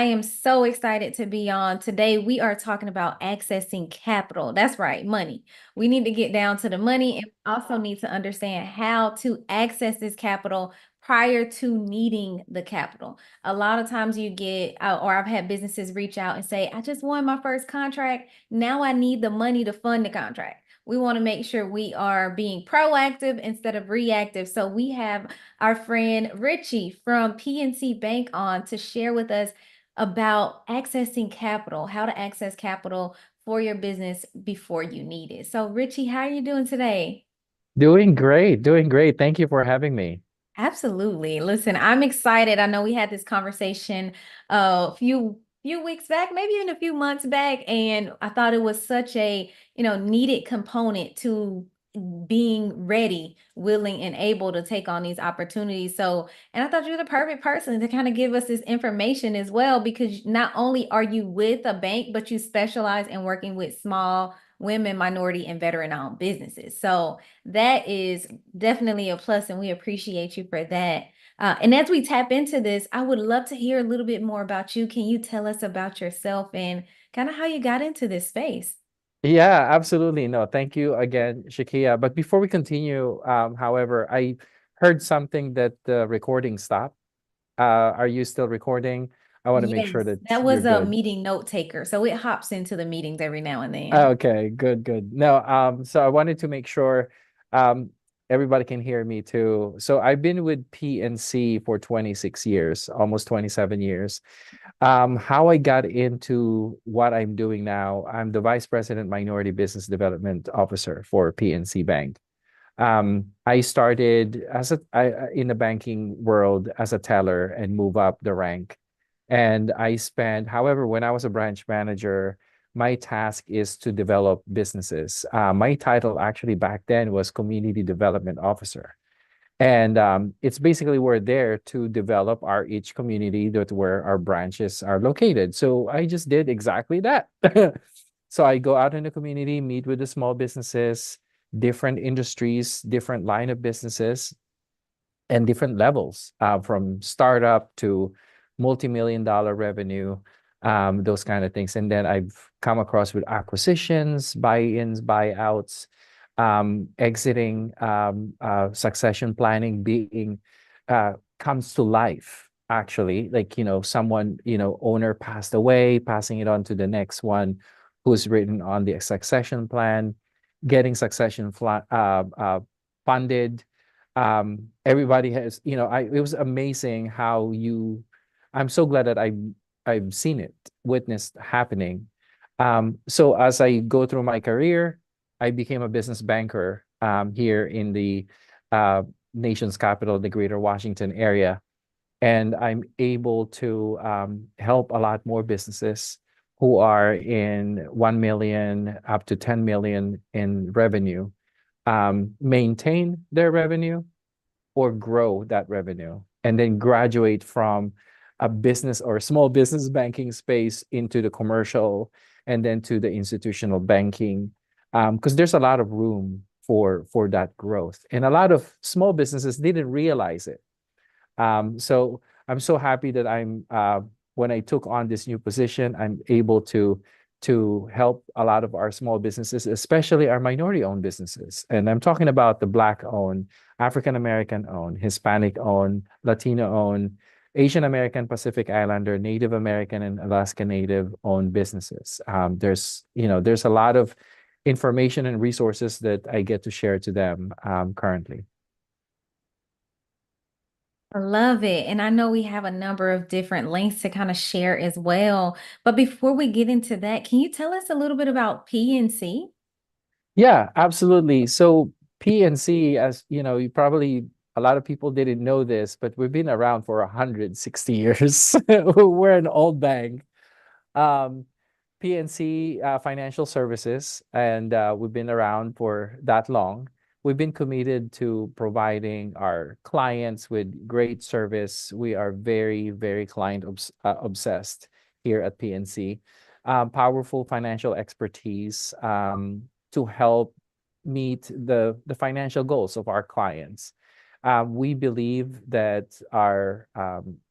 am so excited to be on. Today, we are talking about accessing capital. That's right, money. We need to get down to the money and also need to understand how to access this capital prior to needing the capital. A lot of times you get, or I've had businesses reach out and say, I just won my first contract. Now I need the money to fund the contract. We want to make sure we are being proactive instead of reactive. So we have our friend Richie from PNC Bank on to share with us about accessing capital, how to access capital for your business before you need it. So, Richie, how are you doing today? Doing great, doing great. Thank you for having me. Absolutely. Listen, I'm excited. I know we had this conversation a few weeks back, maybe even a few months back, and I thought it was such a, needed component to being ready, willing, and able to take on these opportunities. So, and I thought you were the perfect person to kind of give us this information as well, because not only are you with a bank, but you specialize in working with small women, minority, and veteran-owned businesses. So that is definitely a plus, and we appreciate you for that. And as we tap into this, I would love to hear a little bit more about you. Can you tell us about yourself and kind of how you got into this space? Yeah, absolutely. No, thank you again, Shakia. But before we continue, however, I heard something that the recording stopped. Are you still recording? I want to make sure Yes, that that you're was a good. meeting note taker. So it hops into the meetings every now and then. Okay, good, good. No, so I wanted to make sure um everybody can hear me too. So I've been with PNC for 26 years, almost 27 years. How I got into what I'm doing now, I'm the Vice President Minority Business Development Officer for PNC Bank. I started in the banking world as a teller and move up the rank. And I spent, however, when I was a branch manager, my task is to develop businesses. My title actually back then was Community Development Officer. And it's basically we're there to develop our each community that where our branches are located. So I just did exactly that. So I go out in the community, meet with the small businesses, different industries, different line of businesses, and different levels, from startup to multi-million dollar revenue, those kind of things. And then I've come across with acquisitions, buy-ins, buyouts, exiting, succession planning being comes to life actually. Like, someone, owner passed away, passing it on to the next one who's written on the succession plan, getting funded. Everybody has, it was amazing how I'm so glad that I've seen it, witnessed happening. So as I go through my career, I became a business banker, here in the uh, nation's capital, the greater Washington area. And I'm able to help a lot more businesses who are in 1 million up to 10 million in revenue, maintain their revenue or grow that revenue, and then graduate from a business or small business banking space into the commercial and then to the institutional banking, because there's a lot of room for that growth, and a lot of small businesses didn't realize it. So I'm so happy that when I took on this new position, I'm able to help a lot of our small businesses, especially our minority-owned businesses. And I'm talking about the Black-owned, African-American-owned, Hispanic-owned, Latino-owned, Asian American, Pacific Islander, Native American, and Alaska Native-owned businesses. There's a lot of information and resources that I get to share to them, currently. I love it. And I know we have a number of different links to kind of share as well. But before we get into that, can you tell us a little bit about PNC? Yeah, absolutely. So PNC, as you know, you probably a lot of people didn't know this, but we've been around for 160 years. We're an old bank. Um, PNC, Financial Services, and we've been around for that long. We've been committed to providing our clients with great service. We are very, very obsessed here at PNC. Powerful financial expertise, to help meet the financial goals of our clients. We believe that our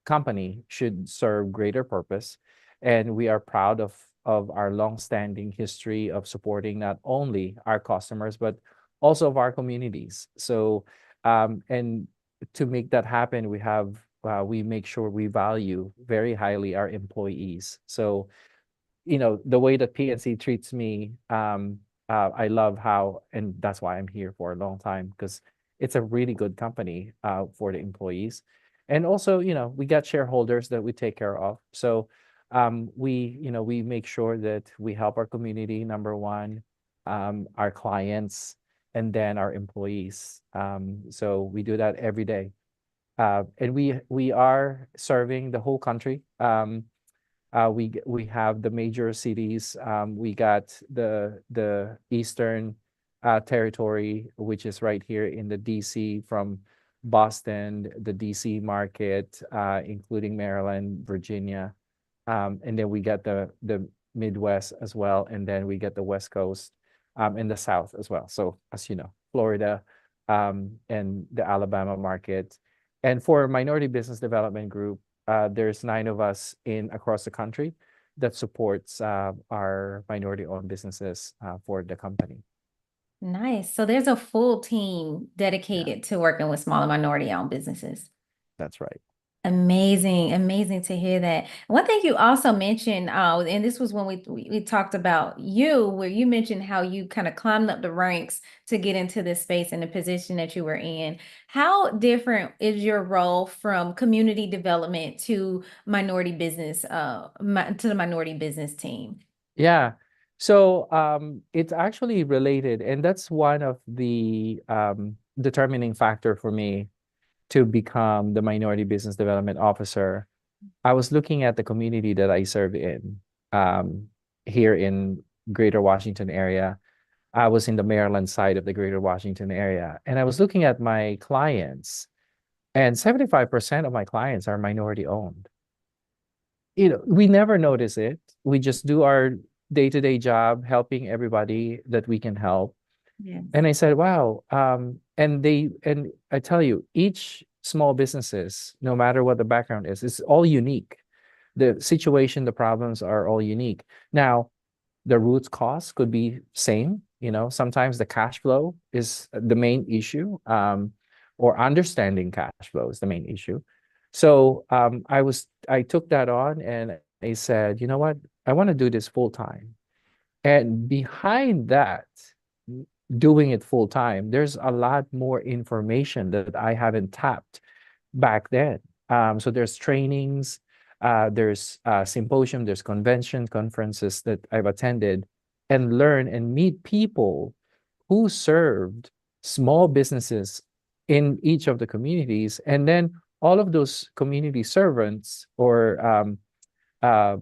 company should serve greater purpose, and we are proud of our long-standing history of supporting not only our customers but also of our communities. So, and to make that happen, we make sure we value very highly our employees. So, the way that PNC treats me, I love how, and that's why I'm here for a long time, because it's a really good company for the employees. And also, we got shareholders that we take care of. So we make sure that we help our community, number one, our clients, and then our employees. So we do that every day. And we are serving the whole country. We have the major cities. We got the Eastern Territory, which is right here in the DC, from Boston, the DC market, including Maryland, Virginia, and then we got the Midwest as well, and then we get the West Coast, and the South as well. So as you know, Florida, and the Alabama market. And for Minority Business Development Group, there's 9 of us in across the country that supports our minority-owned businesses for the company. Nice. So there's a full team Yeah, dedicated to working with small and minority-owned businesses. that's right. Amazing, amazing to hear that. One thing you also mentioned, and this was when we talked about you, where you mentioned how you kind of climbed up the ranks to get into this space and the position that you were in. How different is your role from community development to minority business, to the minority business team? Yeah. So it's actually related, and that's one of the determining factor for me to become the Minority Business Development Officer. I was looking at the community that I serve in, um, here in Greater Washington area. I was in the Maryland side of the Greater Washington area, and I was looking at my clients, and 75% of my clients are minority owned. We never notice it. We just do our day-to-day job helping everybody that we can help. Yes. And I said, wow. And I tell you, each small businesses, no matter what the background is all unique. The situation, the problems are all unique. Now, the roots cause could be same. Sometimes the cash flow is the main issue, or understanding cash flow is the main issue. So I took that on and I said, you know what? I want to do this full time. And behind that, doing it full time, there's a lot more information that I haven't tapped back then. So there's trainings, there's symposium, there's conferences that I've attended and learn and meet people who served small businesses in each of the communities. And then all of those community servants or uh,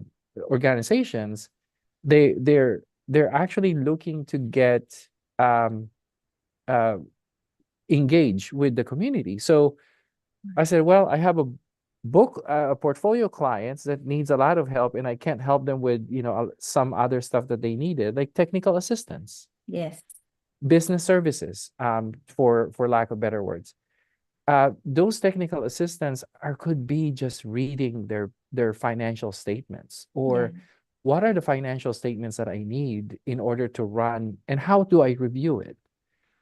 organizations, they're actually looking to get um, uh, engaged with the community. So I said, well, I have a portfolio of clients that needs a lot of help, and I can't help them with some other stuff that they needed, like technical assistance, Yes. business services, for lack of better words. Those technical assistants could be just reading their financial statements, Yeah. or what are the financial statements that I need in order to run, and how do I review it,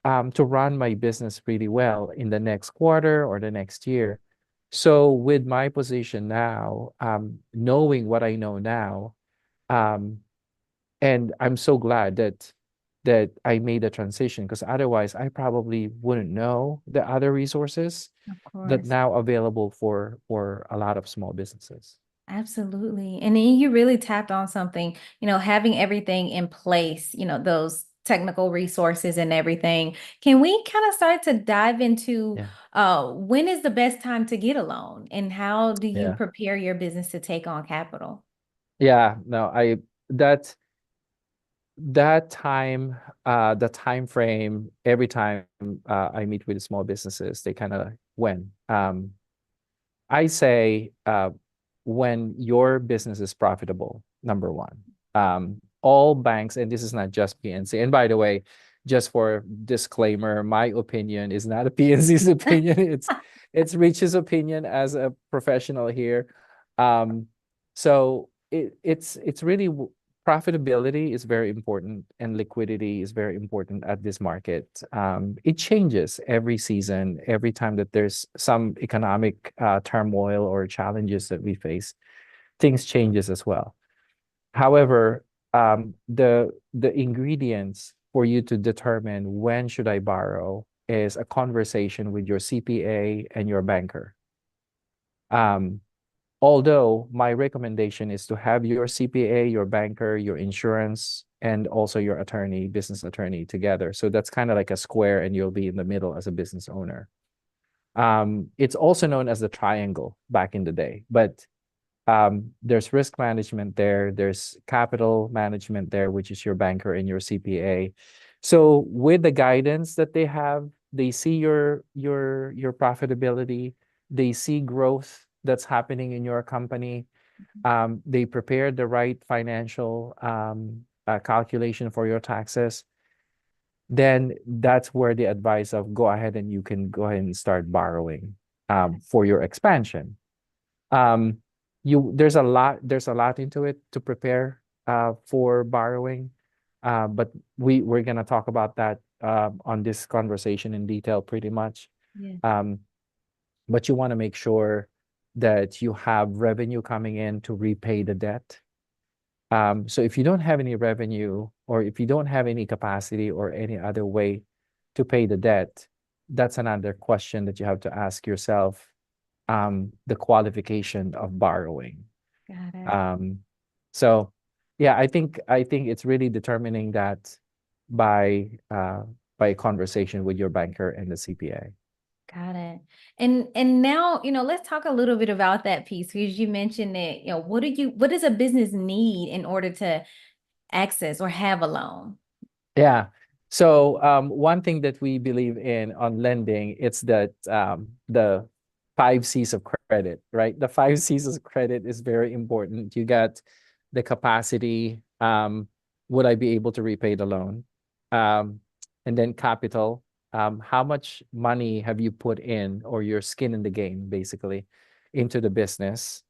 to run my business really well in the next quarter or the next year. So with my position now, knowing what I know now, um, and I'm so glad that I made the transition, because otherwise I probably wouldn't know the other resources Of that course. now available for a lot of small businesses. Absolutely. And then you really tapped on something, having everything in place, those technical resources and everything. Can we kind of start to dive into Yeah. when is the best time to get a loan and how do you Yeah. prepare your business to take on capital? Yeah. No, that that time, the time frame, every time I meet with small businesses, they kind of when I say, when your business is profitable, number one. All banks, and this is not just PNC. And by the way, just for disclaimer, my opinion is not a PNC's opinion. It's Rich's opinion as a professional here. Um, so it's really profitability is very important and liquidity is very important at this market. It changes every season, every time that there's some economic turmoil or challenges that we face, things changes as well. However, the ingredients for you to determine when should I borrow is a conversation with your CPA and your banker. Um, Although my recommendation is to have your CPA, your banker, your insurance, and also your attorney, business attorney together. So that's kind of like a square, and you'll be in the middle as a business owner. It's also known as the triangle back in the day, but there's risk management there, there's capital management there, which is your banker and your CPA. So with the guidance that they have, they see your profitability, they see growth that's happening in your company. They prepare the right financial calculation for your taxes. Then that's where the advice of go ahead and you can go ahead and start borrowing for your expansion. Um, there's a lot into it to prepare for borrowing, but we're gonna talk about that on this conversation in detail pretty much. Yeah. Um, but you want to make sure that you have revenue coming in to repay the debt. So if you don't have any revenue or if you don't have any capacity or any other way to pay the debt, that's another question that you have to ask yourself, the qualification of borrowing. Got it. Um, so yeah, I think it's really determining that by by a conversation with your banker and the CPA. Got it. And now, let's talk a little bit about that piece because you mentioned that, what does a business need in order to access or have a loan? Yeah. So one thing that we believe in on lending, it's that the five C's of credit, right? The five C's of credit is very important. You got the capacity. Would I be able to repay the loan? Um, and then capital. How much money have you put in, or your skin in the game, basically, into the business?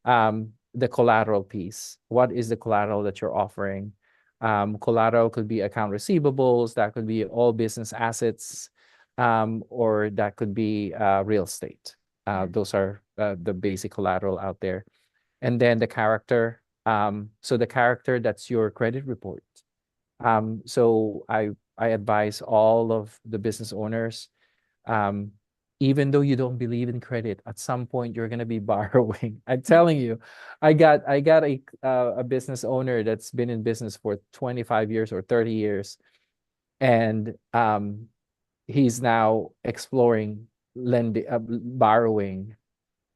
The collateral piece. What is the collateral that you're offering? Collateral could be account receivables, that could be all business assets, or that could be real estate. Those are the basic collateral out there. And then the character. So the character, that's your credit report. So I advise all of the business owners, um, even though you don't believe in credit, at some point you're gonna be borrowing. I'm telling you, I got a business owner that's been in business for 25 years or 30 years, and he's now exploring lending, borrowing,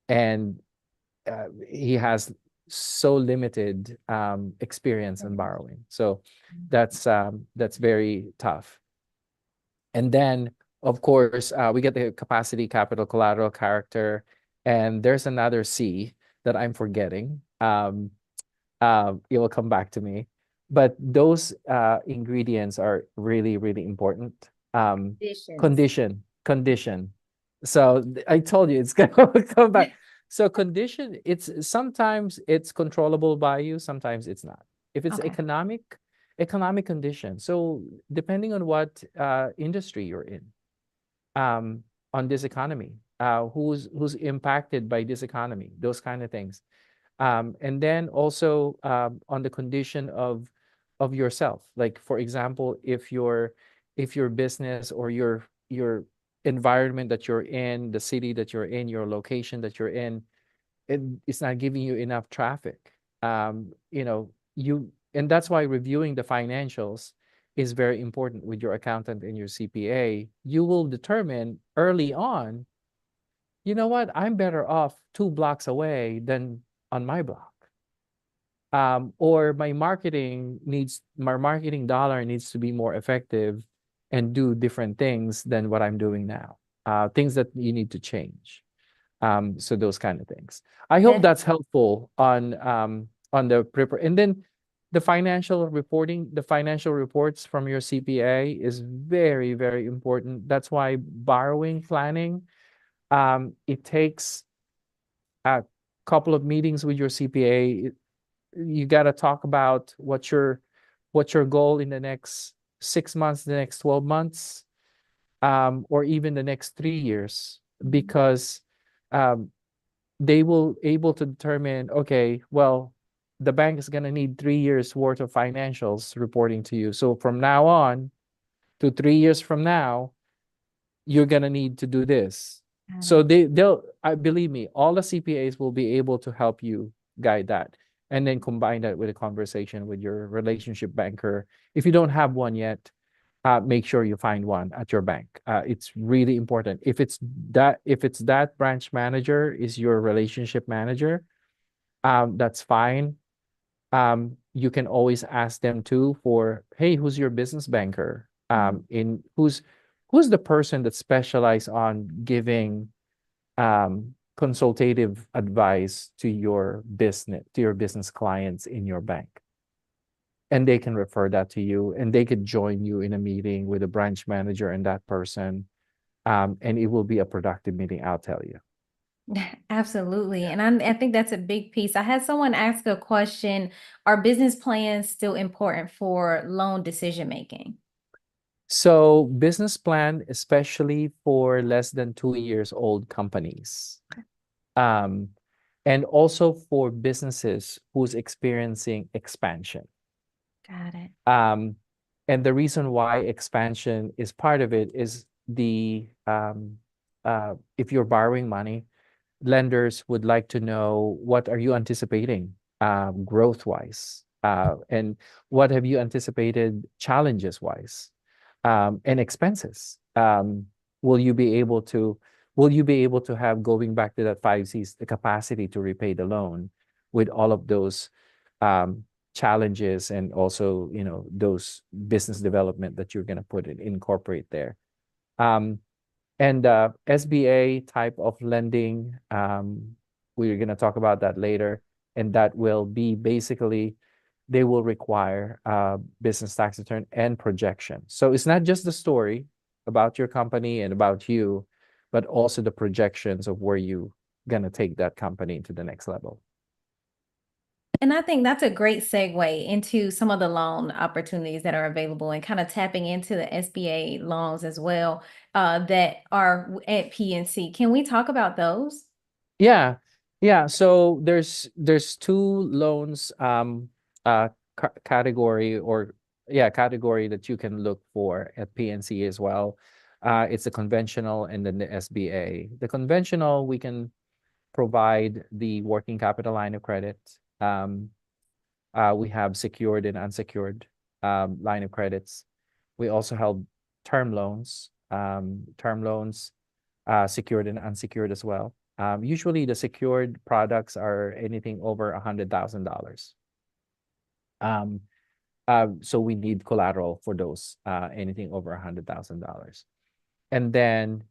and he has so limited experience in borrowing. So that's very tough. And then, of course, we get the capacity, capital, collateral, character, and there's another C that I'm forgetting. It will come back to me. But those ingredients are really, really important. Conditions. Condition. So I told you it's gonna come back. So condition, it's sometimes it's controllable by you, sometimes it's not. If it's Okay. economic condition. So depending on what industry you're in, on this economy, who's impacted by this economy, those kind of things. And then also on the condition of yourself. Like for example, if your business or your environment that you're in, the city that you're in, your location that you're in, it's not giving you enough traffic. And that's why reviewing the financials is very important with your accountant and your CPA. You will determine early on, you know what, I'm better off 2 blocks away than on my block. Or my marketing dollar needs to be more effective and do different things than what I'm doing now. Things that you need to change. So those kind of things. I hope That that's helpful on the prepare. And then the financial reporting, the financial reports from your CPA is very, very important. That's why borrowing planning, it takes a couple of meetings with your CPA. You got to talk about what's your goal in the next 6 months, the next 12 months, or even the next 3 years, because um, they will able to determine, okay, well, the bank is going to need 3 years worth of financials reporting to you. So from now on to 3 years from now, you're going to need to do this. Got So it. they'll, I believe me, all the CPAs will be able to help you guide that, and then combine that with a conversation with your relationship banker. If you don't have one yet, make sure you find one at your bank. It's really important. If it's that branch manager is your relationship manager, that's fine. You can always ask them too for, hey, who's your business banker? In who's the person that specialize on giving consultative advice to your business clients in your bank, and they can refer that to you, and they could join you in a meeting with a branch manager and that person, and it will be a productive meeting, I'll tell you. Absolutely. And I think that's a big piece. I had someone ask a question, are business plans still important for loan decision making? So business plan, especially for less than 2 years old companies, um, and also for businesses who's experiencing expansion. Got it. Um, and the reason why expansion is part of it is if you're borrowing money, lenders would like to know, what are you anticipating growth wise, and what have you anticipated challenges wise, and expenses. Will you be able to have, going back to that 5 C's, the capacity to repay the loan with all of those um, challenges, and also those business development that you're going to incorporate there. Um, and SBA type of lending, we're going to talk about that later. And that will be basically, they will require business tax return and projection. So it's not just the story about your company and about you, but also the projections of where you going to take that company to the next level. And I think that's a great segue into some of the loan opportunities that are available, and kind of tapping into the SBA loans as well, that are at PNC. Can we talk about those? Yeah. Yeah. So there's two loans category, or yeah, category that you can look for at PNC as well. It's the conventional and then the SBA. The conventional, we can provide the working capital line of credit. We have secured and unsecured line of credits. We also have term loans, secured and unsecured as well. Usually the secured products are anything over $100,000. Um, so we need collateral for those, anything over $100,000. And then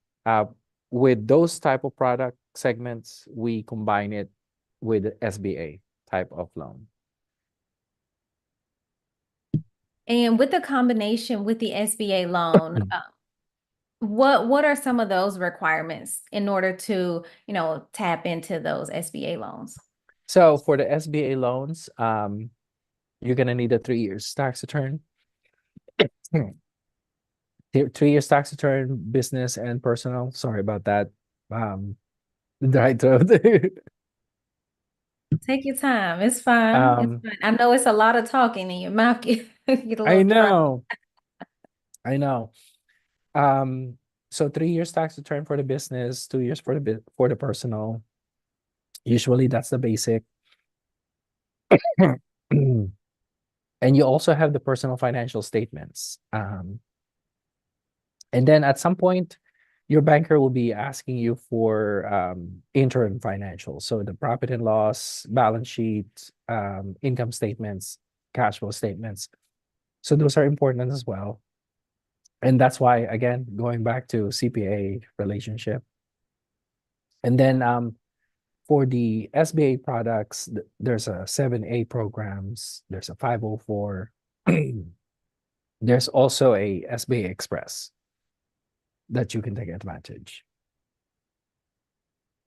with those type of product segments, we combine it with the SBA type of loan. And with the combination with the SBA loan, what are some of those requirements in order to, tap into those SBA loans? So for the SBA loans, you're gonna need a 3 year tax return. 3 year tax return, business and personal. Sorry about that. Dry throat. Take your time. It's fine. It's um, fine. I know it's a lot of talking and your mouth get a I little dry. know, I know. Um, so 3 years tax return for the business, 2 years for the personal. Usually that's the basic. And you also have the personal financial statements. And then at some point, your banker will be asking you for interim financials. So the profit and loss, balance sheet, income statements, cash flow statements. So those are important as well. And that's why, again, going back to CPA relationship. And then For the SBA products, there's a 7A programs, there's a 504, there's also a SBA Express that you can take advantage.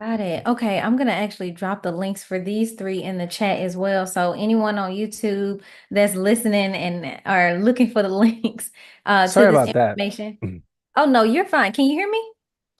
Got it. Okay, I'm gonna actually drop the links for these three in the chat as well. So anyone on YouTube that's listening and are looking for the links to Sorry this about that. information. Oh no, you're fine. Can you hear me?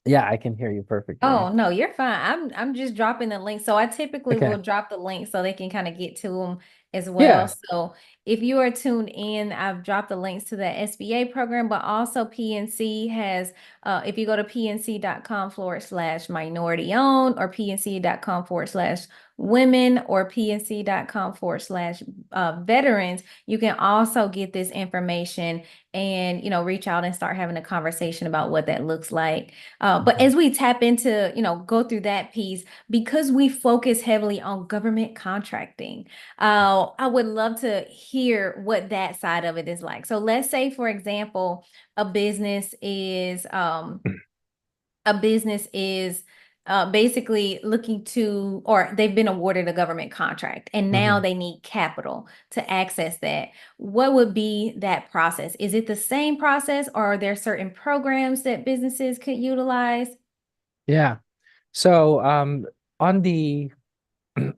Yeah, I can hear you perfectly. Oh, no, you're fine. I'm just dropping the link. So I typically Okay. will drop the link so they can kind of get to them as well. Yeah. So if you are tuned in, I've dropped the links to the SBA program, but also PNC has, if you go to pnc.com/minority owned or pnc.com/women or pnc.com/veterans, you can also get this information and, reach out and start having a conversation about what that looks like. But Mhm. as we tap into, go through that piece, because we focus heavily on government contracting, I would love to hear what that side of it is like. So let's say, for example, a business is a business is basically looking to, or they've been awarded a government contract and now Mhm. they need capital to access that. What would be that process? Is it the same process, or are there certain programs that businesses could utilize? Yeah. So on the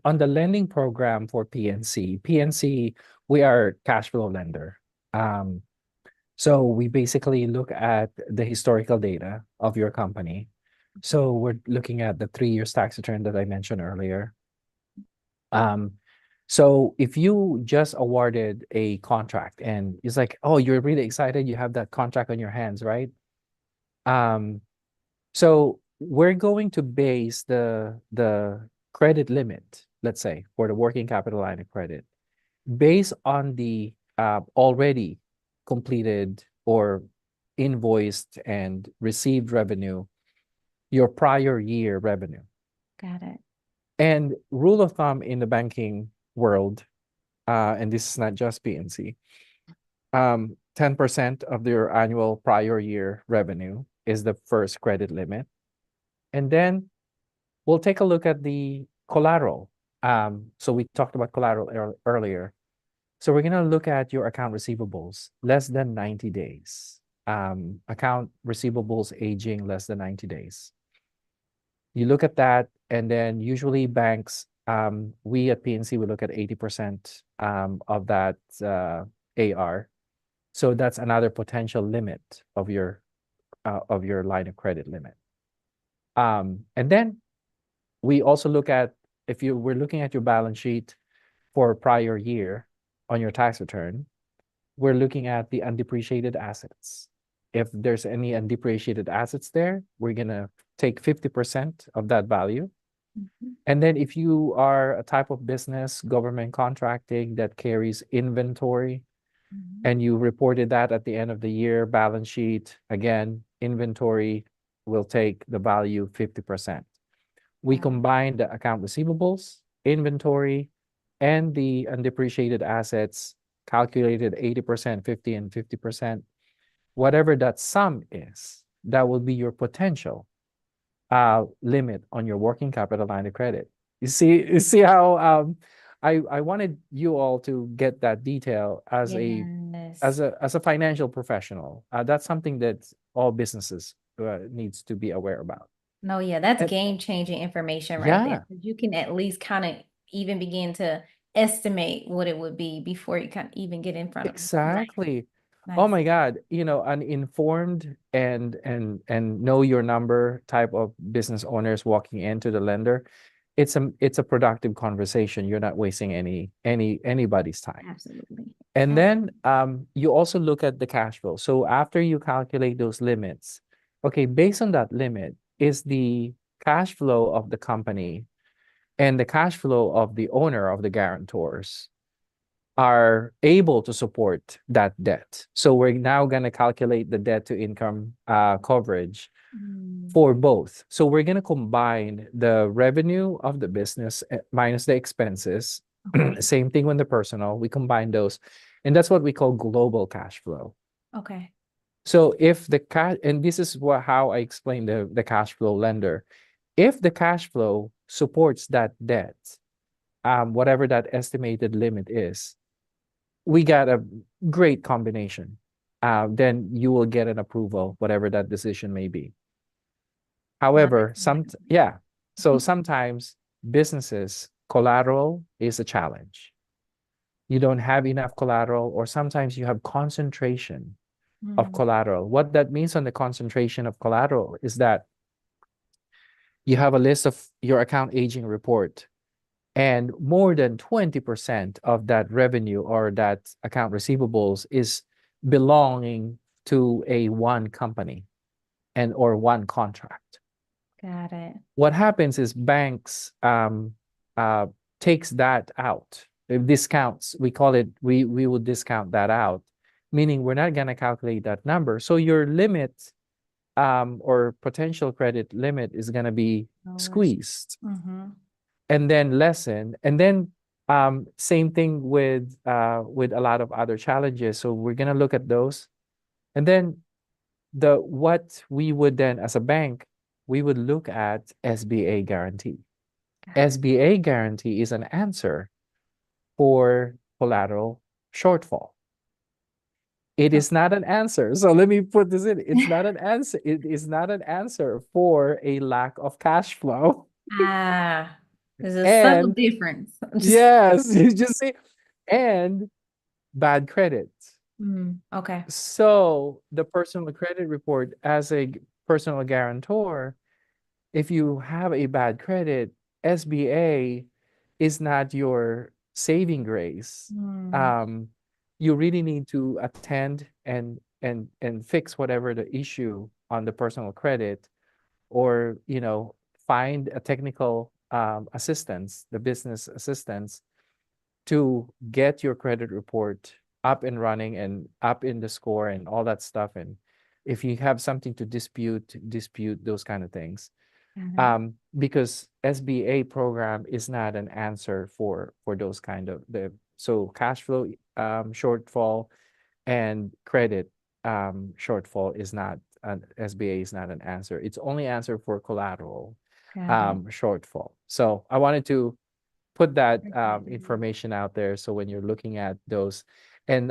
on the lending program for PNC, we are cash flow lender. Um, so we basically look at the historical data of your company. So we're looking at the 3 years tax return that I mentioned earlier. Um, so if you just awarded a contract and it's like, oh, you're really excited, you have that contract on your hands, right? Um, so we're going to base the credit limit, let's say, for the working capital line of credit, based on the already completed or invoiced and received revenue, your prior year revenue. Got it. And rule of thumb in the banking world, and this is not just PNC, 10% of your annual prior year revenue is the first credit limit. And then we'll take a look at the collateral. So we talked about collateral earlier. So we're going to look at your account receivables less than 90 days. Account receivables aging less than 90 days. You look at that, and then usually banks, we at PNC, we look at 80% of that AR. So that's another potential limit of your line of credit limit. And then we also look at, if you were looking at your balance sheet for prior year on your tax return, we're looking at the undepreciated assets. If there's any undepreciated assets there, we're gonna take 50% of that value. Mhm. And then if you are a type of business, government contracting that carries inventory, Mhm. and you reported that at the end of the year balance sheet, again, inventory will take the value 50%. We Got it. combine the account receivables, inventory, and the undepreciated assets, calculated 80%, 50, and 50%. Whatever that sum is, that will be your potential limit on your working capital line of credit. You see how I wanted you all to get that detail as a Yes. as a financial professional. That's something that all businesses needs to be aware about. No, yeah, that's And game-changing information right there. yeah, 'Cause you can at least kind of even begin to estimate what it would be before you can even get in front of. Right. exactly. Oh Nice. my God, an informed and know your number type of business owners walking into the lender, it's a productive conversation. You're not wasting anybody's time. Absolutely. And then Absolutely. you also look at the cash flow. So after you calculate those limits, okay, based on that limit, is the cash flow of the company and the cash flow of the owner of the guarantors are able to support that debt. So we're now going to calculate the debt to income coverage Mm, for both. So we're going to combine the revenue of the business minus the expenses. okay. Same thing with the personal. We combine those. And that's what we call global cash flow. Okay. So if the cash, and this is how I explain the cash flow lender. If the cash flow supports that debt, whatever that estimated limit is, we got a great combination. Then you will get an approval, whatever that decision may be. Wow, However, that's yeah, so sometimes businesses collateral is a challenge. You don't have enough collateral, or sometimes you have concentration of mm, collateral. What that means on the concentration of collateral is that you have a list of your account aging report, and more than 20% of that revenue or that account receivables is belonging to a one company and or one contract. got it. What happens is banks uh, takes that out. It discounts, we call it, we will discount that out, meaning we're not going to calculate that number. So your limit or potential credit limit is going to be Lower. squeezed Mm-hmm. and then lessen. And then same thing with a lot of other challenges. So we're going to look at those. And then what we would then, as a bank, we would look at SBA guarantee. SBA guarantee is an answer for collateral shortfall. It is not an answer. So let me put this in. It's not an answer. It is not an answer for a lack of cash flow. Ah, there's a subtle And difference. Just yes, you just say, and bad credit. okay. So the personal credit report, as a personal guarantor, if you have a bad credit, SBA is not your saving grace. Mm, Um, you really need to attend and fix whatever the issue on the personal credit, or find a technical assistance, the business assistance, to get your credit report up and running and up in the score and all that stuff. And if you have something to dispute those kind of things, got it. because SBA program is not an answer for those kind of the so cash flow shortfall and credit shortfall is not an SBA is not an answer. It's only answer for collateral Got it. shortfall. So I wanted to put that Exactly. information out there. So when you're looking at those, and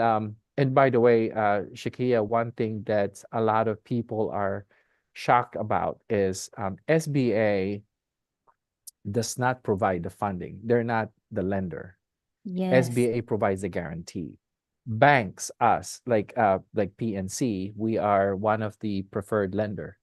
by the way, Shakia, one thing that a lot of people are shocked about is SBA does not provide the funding. They're not the lender. Yes. SBA provides the guarantee. Banks, us, like PNC, we are one of the preferred lender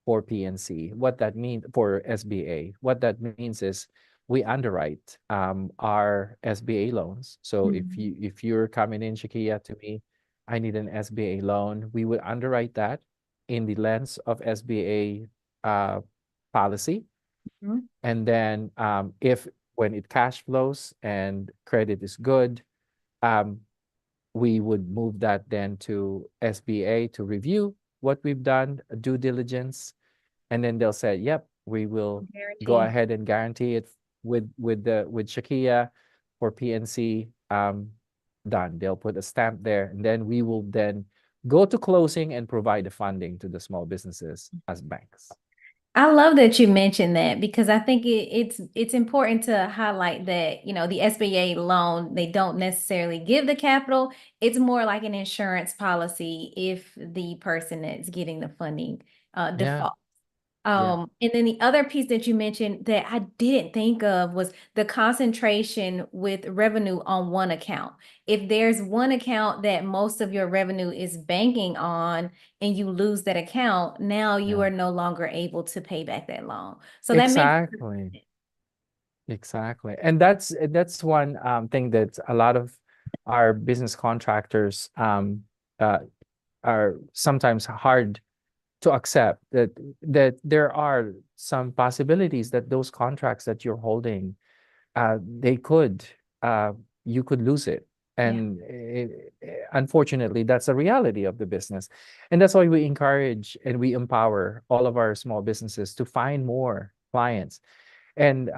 for PNC. What that means for SBA, what that means is we underwrite our SBA loans. So Mhm. if you're coming in, Shakia, to me, I need an SBA loan, we would underwrite that in the lens of SBA policy. Mhm. And then if when it cash flows and credit is good, um, we would move that then to SBA to review what we've done, due diligence, and then they'll say, "Yep, we will go Guarantee. ahead and guarantee it with Shakia for PNC." Done. They'll put a stamp there, and then we will then go to closing and provide the funding to the small businesses as banks. I love that you mentioned that because I think it's important to highlight that, the SBA loan, they don't necessarily give the capital. It's more like an insurance policy if the person that's getting the funding Yeah, default. yeah, And then the other piece that you mentioned that I didn't think of was the concentration with revenue on one account. If there's one account that most of your revenue is banking on and you lose that account, now you yeah. are no longer able to pay back that loan. So that makes Exactly. Exactly. And that's one thing that a lot of our business contractors uh, are sometimes hard to accept, that there are some possibilities that those contracts that you're holding, they could uh, you could lose it. yeah. And unfortunately, that's a reality of the business. And that's why we encourage and we empower all of our small businesses to find more clients. And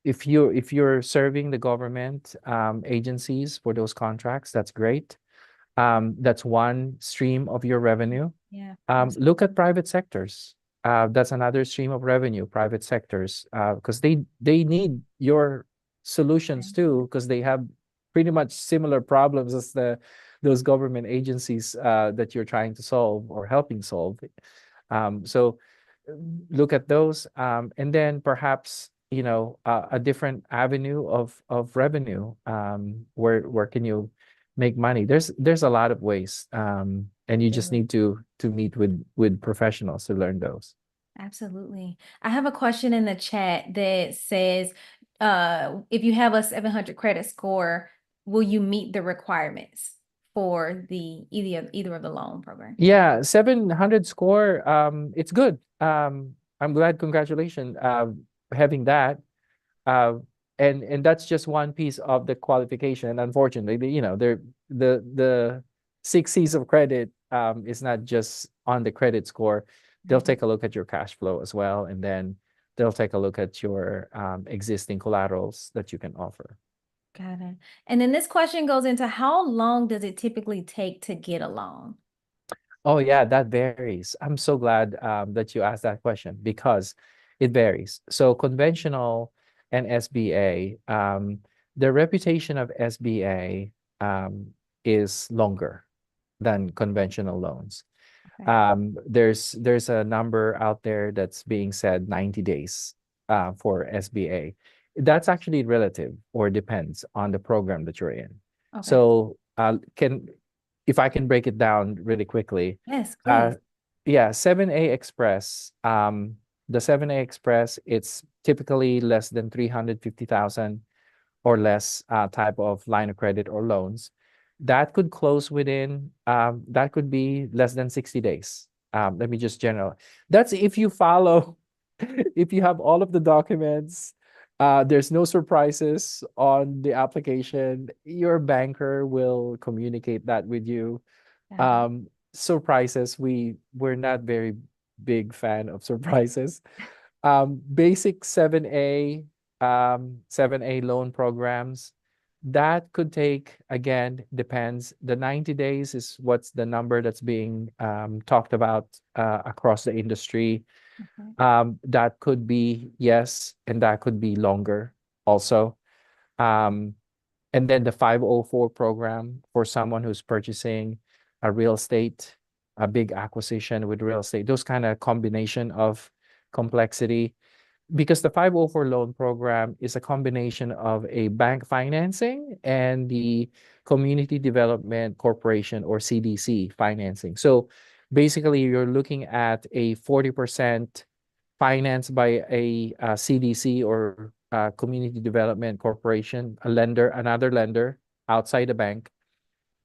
if you're serving the government agencies for those contracts, that's great. That's one stream of your revenue. Yeah, Look at absolutely. private sectors. That's another stream of revenue, private sectors, because they need your solutions too, because they have pretty much similar problems as those government agencies that you're trying to solve or helping solve. So look at those, and then perhaps a different avenue of revenue. Where can you make money? There's a lot of ways, and you just Absolutely. need to meet with professionals to learn those. Absolutely. I have a question in the chat that says, if you have a 700 credit score, will you meet the requirements for the either of the loan program? Yeah, 700 score. It's good. I'm glad. Congratulations, having that. Uh, and that's just one piece of the qualification. And unfortunately, the 6 C's of credit is not just on the credit score. They'll Mhm. take a look at your cash flow as well, and then they'll take a look at your existing collaterals that you can offer. Got it. And then this question goes into how long does it typically take to get a loan? Oh yeah, that varies. I'm so glad that you asked that question because it varies. So conventional and SBA, the reputation of SBA is longer than conventional loans. Okay. There's a number out there that's being said 90 days for SBA. That's actually relative or depends on the program that you're in. Okay. So can if I can break it down really quickly, Yes, uh, please. yeah, 7A Express, the 7A Express, it's typically less than 350,000 or less type of line of credit or loans. That could close within, that could be less than 60 days. Let me just general. That's if you follow, if you have all of the documents, there's no surprises on the application, your banker will communicate that with you. Got it. Surprises, we're not very big fan of surprises. Basic 7A loan programs, that could take, again, depends. The 90 days is what's the number that's being talked about across the industry. Okay. That could be yes, and that could be longer also. Um, and then the 504 program for someone who's purchasing a real estate, a big acquisition with real estate, those kind of combination of complexity. Because the 504 loan program is a combination of a bank financing and the Community Development Corporation or CDC financing. So basically, you're looking at a 40% financed by a CDC or Community Development Corporation, a lender, another lender outside the bank.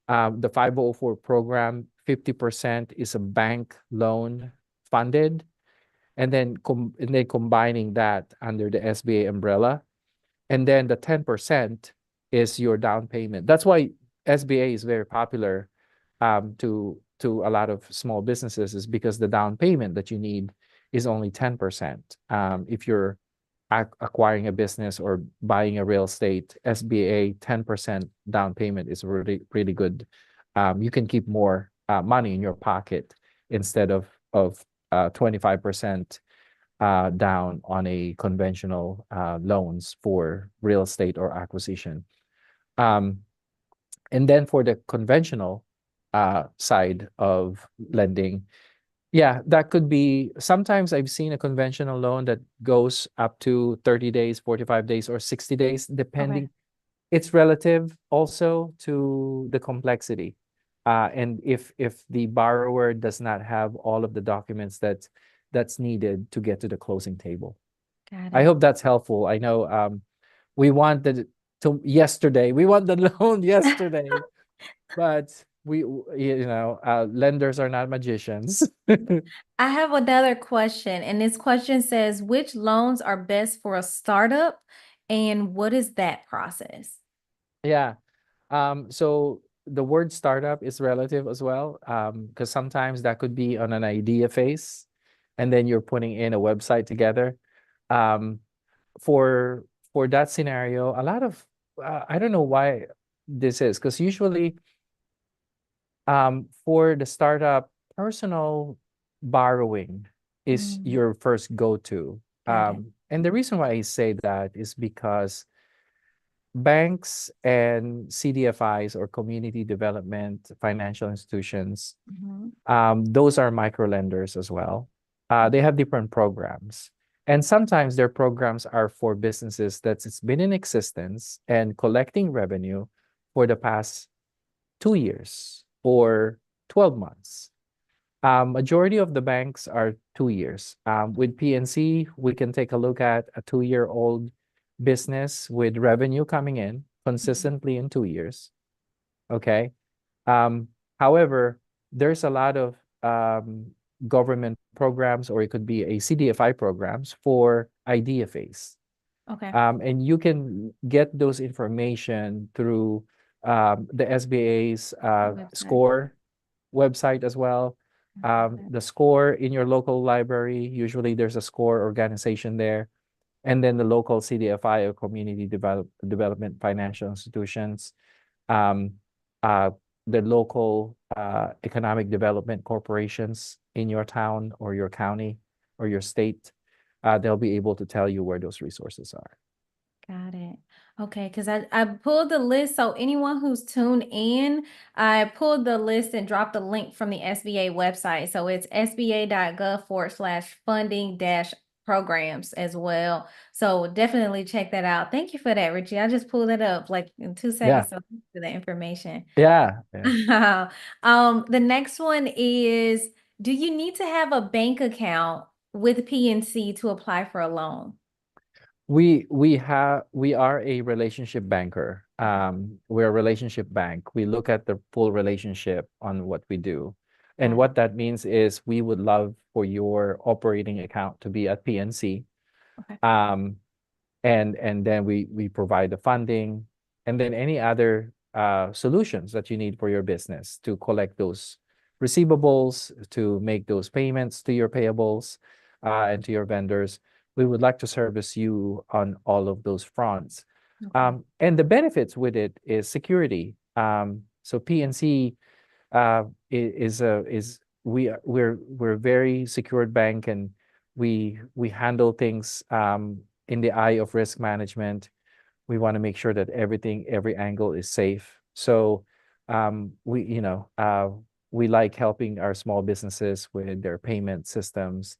The 504 program, 50% is a bank loan funded, and then combining that under the SBA umbrella, and then the 10% is your down payment. That's why SBA is very popular to a lot of small businesses, is because the down payment that you need is only 10%. If you're acquiring a business or buying a real estate, SBA 10% down payment is really really good. You can keep more money in your pocket instead of 25% down on a conventional loans for real estate or acquisition. Um, and then for the conventional side of lending, yeah, that could be, sometimes I've seen a conventional loan that goes up to 30 days, 45 days, or 60 days, Okay. depending. It's relative also to the complexity. And if the borrower does not have all of the documents that's needed to get to the closing table. Got I it. hope that's helpful. I know we wanted to yesterday. We want the loan yesterday, but lenders are not magicians. I have another question, and this question says, which loans are best for a startup, and what is that process? Yeah. So the word startup is relative as well, because sometimes that could be on an idea phase, and then you're putting in a website together. Um, for for that scenario, a lot of I don't know why this is, because usually for the startup, personal borrowing is Mm, your first go-to. got it. And the reason why I say that is because banks and CDFIs, or community development financial institutions, Mhm. those are micro lenders as well. They have different programs. And sometimes their programs are for businesses that's been in existence and collecting revenue for the past 2 years or 12 months. Majority of the banks are 2 years. With PNC, we can take a look at a 2-year-old business with revenue coming in consistently in 2 years. Okay. Um, However, there's a lot of government programs, or it could be a CDFI programs for IDFAs. Okay. And you can get those information through the SBA's Website. score website as well. Okay. The score in your local library, usually there's a score organization there, and then the local CDFI, or community development financial institutions, um, uh, the local economic development corporations in your town or your county or your state. They'll be able to tell you where those resources are. Got it. Okay, because I pulled the list. So anyone who's tuned in, I pulled the list and dropped the link from the SBA website. So it's sba.gov/funding dash programs as well. So definitely check that out. Thank you for that, Richie. I just pulled it up like in 2 seconds. Yeah, So thank you for the information. yeah. The next one is, do you need to have a bank account with PNC to apply for a loan? We are a relationship banker. We're a relationship bank. We look at the full relationship on what we do. And Got it. what that means is we would love for your operating account to be at PNC. Okay. Um, and then we provide the funding, and then any other solutions that you need for your business to collect those receivables, to make those payments to your payables, and to your vendors. We would like to service you on all of those fronts. Okay. And the benefits with it is security. So PNC is we're a very secured bank, and we handle things in the eye of risk management. We want to make sure that every angle is safe. So we like helping our small businesses with their payment systems,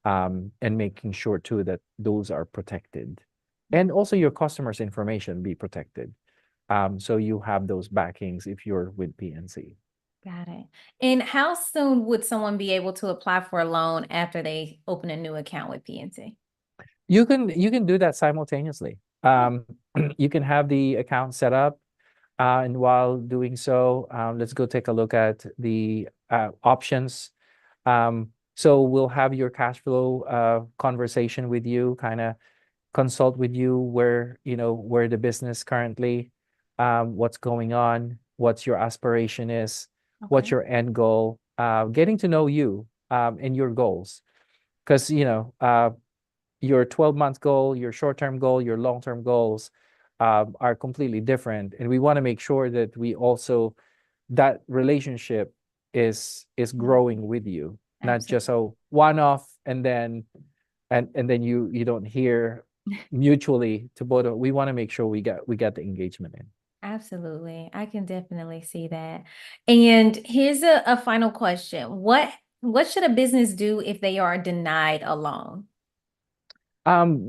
and making sure too that those are protected, and also your customers' information be protected. So you have those backings if you're with PNC. Got it. And how soon would someone be able to apply for a loan after they open a new account with PNC? You can do that simultaneously. Oh, You can have the account set up, and while doing so, let's go take a look at the options. So we'll have your cash flow conversation with you, kind of consult with you where the business currently, what's going on, what's your aspiration is, what's okay. your end goal, getting to know you, and your goals. Because your 12-month goal, your short-term goal, your long-term goals are completely different. And we want to make sure that we also, that relationship is Mhm. growing with you, not just Absolutely. a one-off, and then you don't hear mutually to both of, we want to make sure we get the engagement in. Absolutely. I can definitely see that. And here's a final question. What should a business do if they are denied a loan?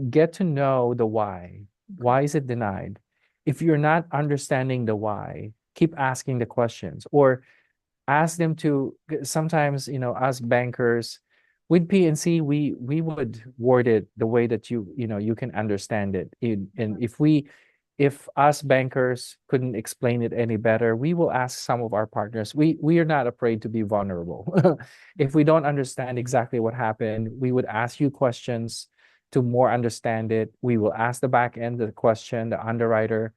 Get to know the why. Okay. Why is it denied? If you're not understanding the why, keep asking the questions, or ask them to, sometimes us bankers with PNC, we would word it the way that you can understand it. And if us bankers couldn't explain it any better, we will ask some of our partners. We are not afraid to be vulnerable. If we don't understand exactly what happened, we would ask you questions to more understand it. We will ask the back end the question, the underwriter,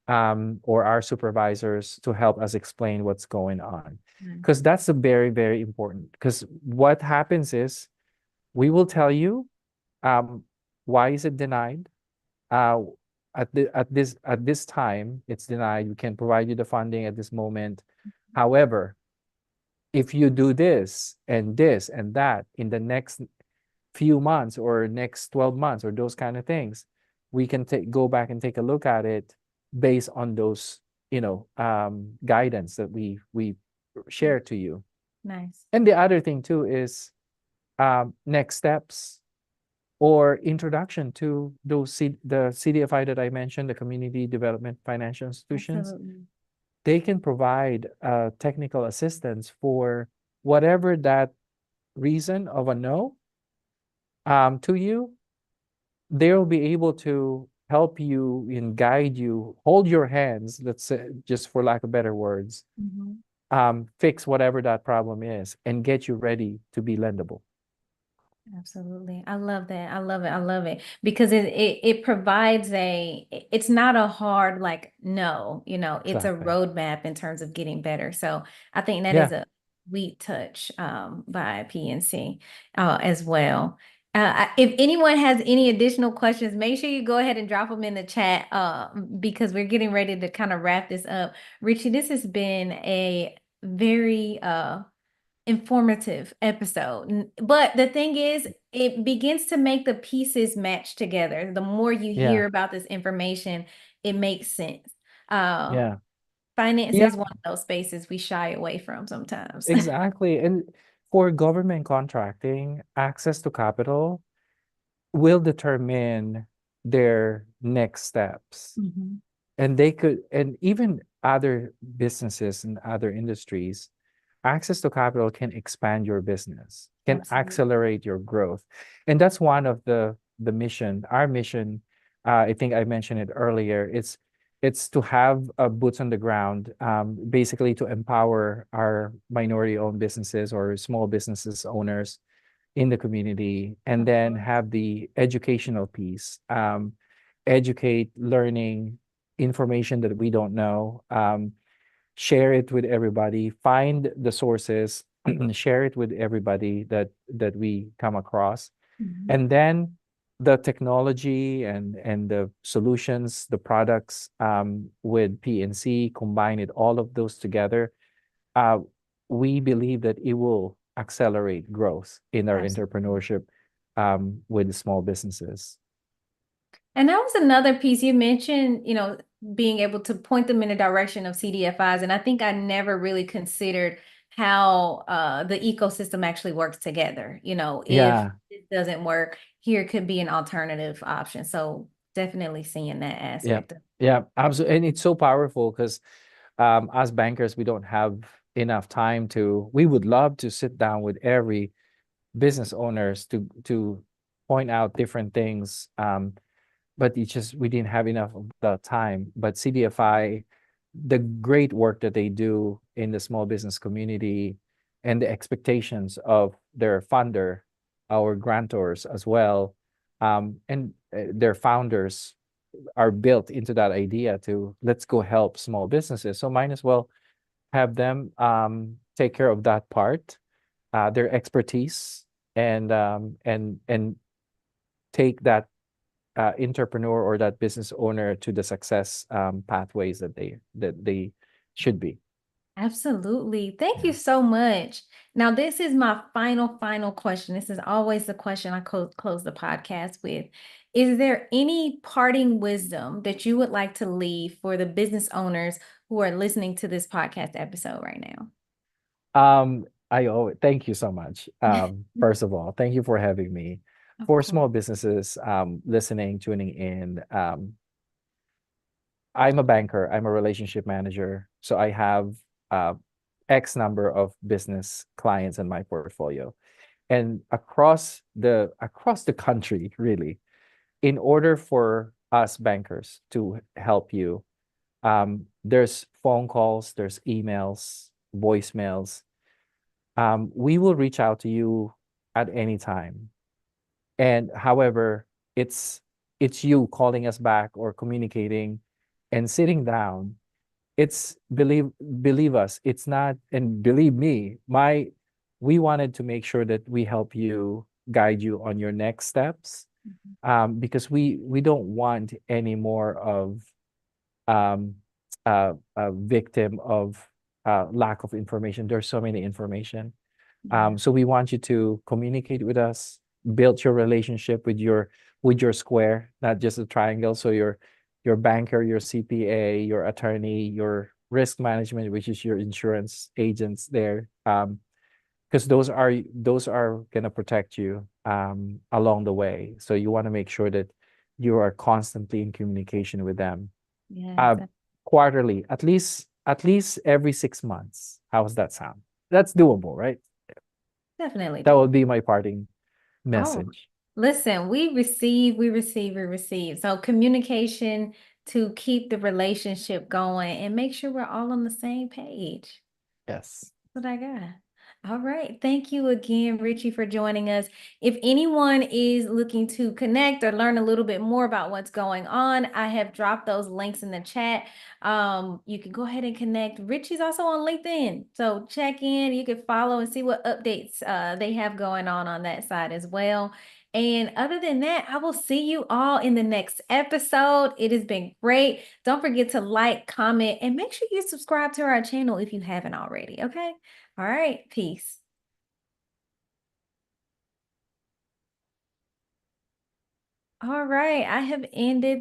or our supervisors, to help us explain what's going on. Mm. Because that's a very, very important. Because what happens is we will tell you, um, why is it denied? Uh, at this time, it's denied. We can provide you the funding at this moment. However, if you do this and that in the next few months or next 12 months or those kind of things, we can go back and take a look at it based on those, guidance that we share to you. Nice. And the other thing too is next steps or introduction to the CDFI that I mentioned, the Community Development Financial Institutions. Absolutely. They can provide technical assistance for whatever that reason of a no to you. They'll be able to help you and guide you, hold your hands, let's say, just for lack of better words, Mhm. fix whatever that problem is and get you ready to be lendable. Absolutely. I love that. I love it. I love it because it provides it's not a hard like no, it's a Exactly. roadmap in terms of getting better. So I think that is Yeah. a sweet touch by PNC as well. If anyone has any additional questions, make sure you go ahead and drop them in the chat because we're getting ready to kind of wrap this up. Richie, this has been a very informative episode. But the thing is, it begins to make the pieces match together. The more you Yeah. hear about this information, it makes sense. Uh, Yeah. Finance Yeah, is one of those spaces we shy away from sometimes. exactly. And for government contracting, access to capital will determine their next steps. Mhm. And they could, and even other businesses and other industries, access to capital can expand your business, can Absolutely. accelerate your growth. And that's one of the mission, our mission. I think I mentioned it earlier. It's to have boots on the ground, basically to empower our minority-owned businesses or small businesses owners in the community, and Of then course. have the educational piece, educate, learning, information that we don't know, share it with everybody, find the sources, share it with everybody that we come across, Mhm. and then the technology and the solutions, the products with PNC, combine it all of those together. uh, we believe that it will accelerate growth in our Absolutely. entrepreneurship with small businesses. And that was another piece you mentioned, being able to point them in the direction of CDFIs. And I think I never really considered how the ecosystem actually works together. If Yeah, it doesn't work, here could be an alternative option. So definitely seeing that yeah, aspect. yeah, absolutely. And it's so powerful because as bankers, we don't have enough time to, we would love to sit down with every business owners to point out different things. But it's just we didn't have enough of the time. But CDFI, the great work that they do in the small business community and the expectations of their funder, our grantors as well, and their founders are built into that idea to let's go help small businesses. So might as well have them take care of that part, their expertise, and take that entrepreneur or that business owner to the success pathways that they should be. Absolutely. Thank you Yeah. so much. Now, this is my final question. This is always the question I close the podcast with. Is there any parting wisdom that you would like to leave for the business owners who are listening to this podcast episode right now? Thank you so much. First of all, thank you for having me. Of For course. small businesses listening, tuning in, I'm a banker. I'm a relationship manager. So I have uh, X number of business clients in my portfolio. And across the country, really, in order for us bankers to help you, there's phone calls, there's emails, voicemails. We will reach out to you at any time. And however, it's you calling us back or communicating and sitting down. It's believe us, it's not, and believe me, my we wanted to make sure that we help you, guide you on your next steps, Mhm. because we don't want any more of um, a victim of lack of information. There's so many information. Yeah. So we want you to communicate with us, built your relationship with your square, not just a triangle. So your banker, your CPA, your attorney, your risk management, which is your insurance agents there. Because those are gonna protect you along the way. So you want to make sure that you are constantly in communication with them. Yes, Uh, Quarterly, at least every 6 months. How does that sound? That's doable, right? definitely That do. would be my parting Oh, message. listen, we receive. So communication to keep the relationship going and make sure we're all on the same page. Yes. That's what I got. All right. Thank you again, Richie, for joining us. If anyone is looking to connect or learn a little bit more about what's going on, I have dropped those links in the chat. You can go ahead and connect. Richie's also on LinkedIn. So check in. You can follow and see what updates they have going on that side as well. And other than that, I will see you all in the next episode. It has been great. Don't forget to like, comment, and make sure you subscribe to our channel if you haven't already. Okay. All right. Peace. All right. I have ended